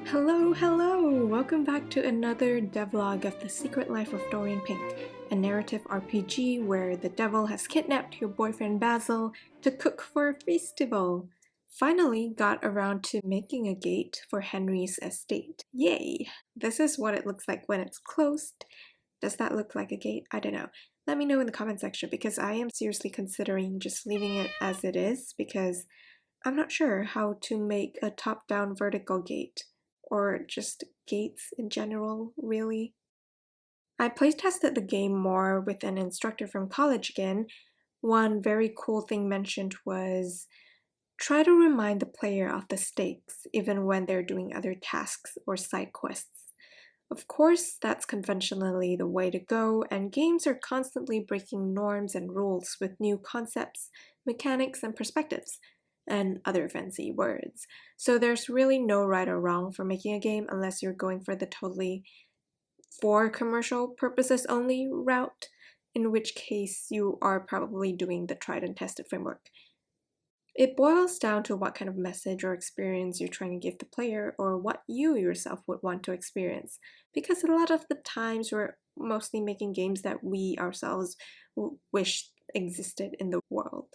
Hello! Welcome back to another devlog of The Secret Life of Dorian Pink, a narrative RPG where the devil has kidnapped your boyfriend Basil to cook for a festival. Finally got around to making a gate for Henry's estate. Yay! This is what it looks like when it's closed. Does that look like a gate? I don't know. Let me know in the comment section because I am seriously considering just leaving it as it is because I'm not sure how to make a top-down vertical gate. Or just gates in general, really. I playtested the game more with an instructor from college again. One very cool thing mentioned was try to remind the player of the stakes even when they're doing other tasks or side quests. Of course, that's conventionally the way to go, and games are constantly breaking norms and rules with new concepts, mechanics, and perspectives, and other fancy words. So there's really no right or wrong for making a game unless you're going for the totally for commercial purposes only route, in which case you are probably doing the tried and tested framework. It boils down to what kind of message or experience you're trying to give the player or what you yourself would want to experience, because a lot of the times we're mostly making games that we ourselves wish existed in the world.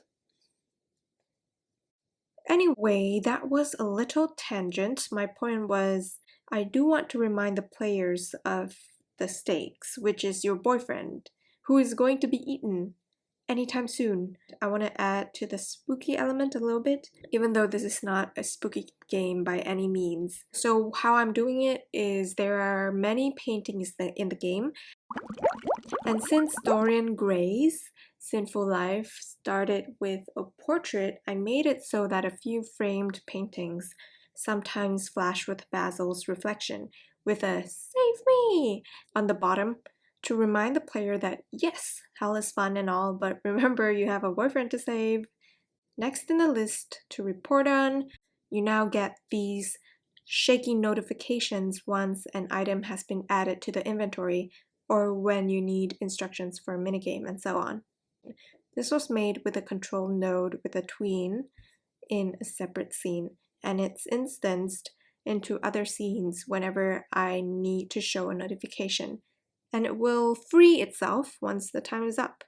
Anyway, that was a little tangent. My point was, I do want to remind the players of the stakes, which is your boyfriend, who is going to be eaten anytime soon. I want to add to the spooky element a little bit, even though this is not a spooky game by any means. So how I'm doing it is there are many paintings in the game, and since Dorian Gray's Sinful Life started with a portrait, I made it so that a few framed paintings sometimes flash with Basil's reflection, with a "Save me" on the bottom to remind the player that yes, hell is fun and all, but remember you have a boyfriend to save. Next in the list to report on, you now get these shaky notifications once an item has been added to the inventory or when you need instructions for a minigame and so on. This was made with a control node with a tween in a separate scene, and it's instanced into other scenes whenever I need to show a notification, and it will free itself once the time is up.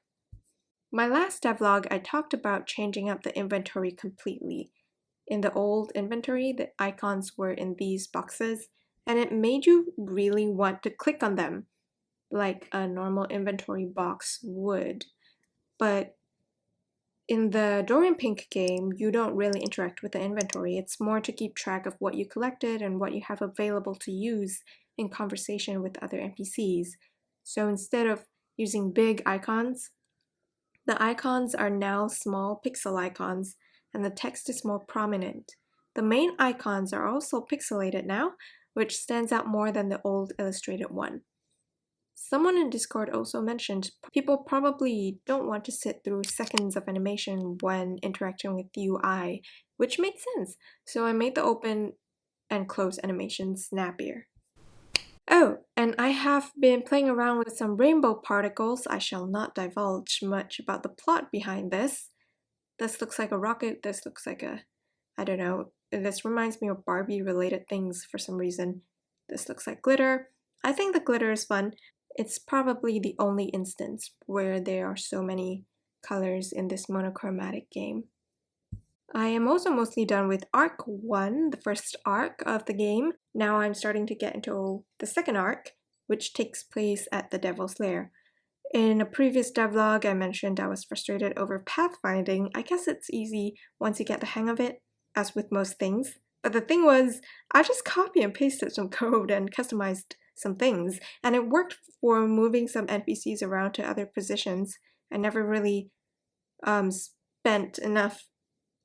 My last devlog, I talked about changing up the inventory completely. In the old inventory, the icons were in these boxes, and it made you really want to click on them, like a normal inventory box would. But in the Dorian Pink game, you don't really interact with the inventory. It's more to keep track of what you collected and what you have available to use in conversation with other NPCs. So instead of using big icons, the icons are now small pixel icons, and the text is more prominent. The main icons are also pixelated now, which stands out more than the old illustrated one. Someone in Discord also mentioned people probably don't want to sit through seconds of animation when interacting with UI, which made sense, so I made the open and close animations snappier. Oh, and I have been playing around with some rainbow particles. I shall not divulge much about the plot behind this. This looks like a rocket, this looks like I don't know, this reminds me of Barbie related things for some reason. This looks like glitter. I think the glitter is fun. It's probably the only instance where there are so many colors in this monochromatic game. I am also mostly done with Arc 1, the first arc of the game. Now I'm starting to get into the second arc, which takes place at the Devil's Lair. In a previous devlog, I mentioned I was frustrated over pathfinding. I guess it's easy once you get the hang of it, as with most things. But the thing was, I just copy and pasted some code and customized some things, and it worked for moving some NPCs around to other positions. I never really spent enough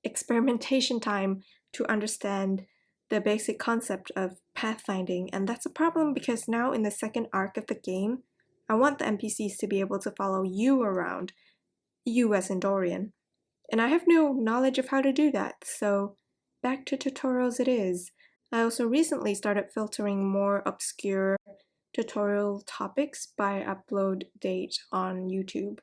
experimentation time to understand the basic concept of pathfinding, and that's a problem because now in the second arc of the game, I want the NPCs to be able to follow you around, you as in Dorian, and I have no knowledge of how to do that, so back to tutorials it is. I also recently started filtering more obscure tutorial topics by upload date on YouTube.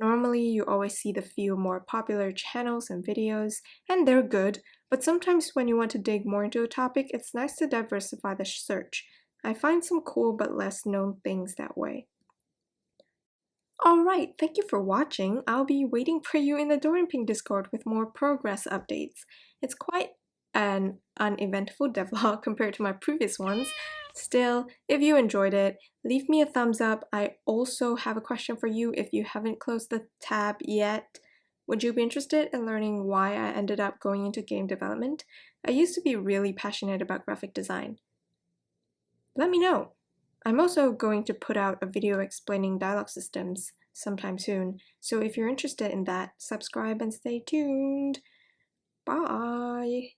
Normally, you always see the few more popular channels and videos, and they're good, but sometimes when you want to dig more into a topic, it's nice to diversify the search. I find some cool but less known things that way. Alright, thank you for watching. I'll be waiting for you in the Dorian Pink Discord with more progress updates. It's quite an uneventful devlog compared to my previous ones. Still, if you enjoyed it, leave me a thumbs up. I also have a question for you if you haven't closed the tab yet. Would you be interested in learning why I ended up going into game development? I used to be really passionate about graphic design. Let me know. I'm also going to put out a video explaining dialogue systems sometime soon, so if you're interested in that, subscribe and stay tuned. Bye!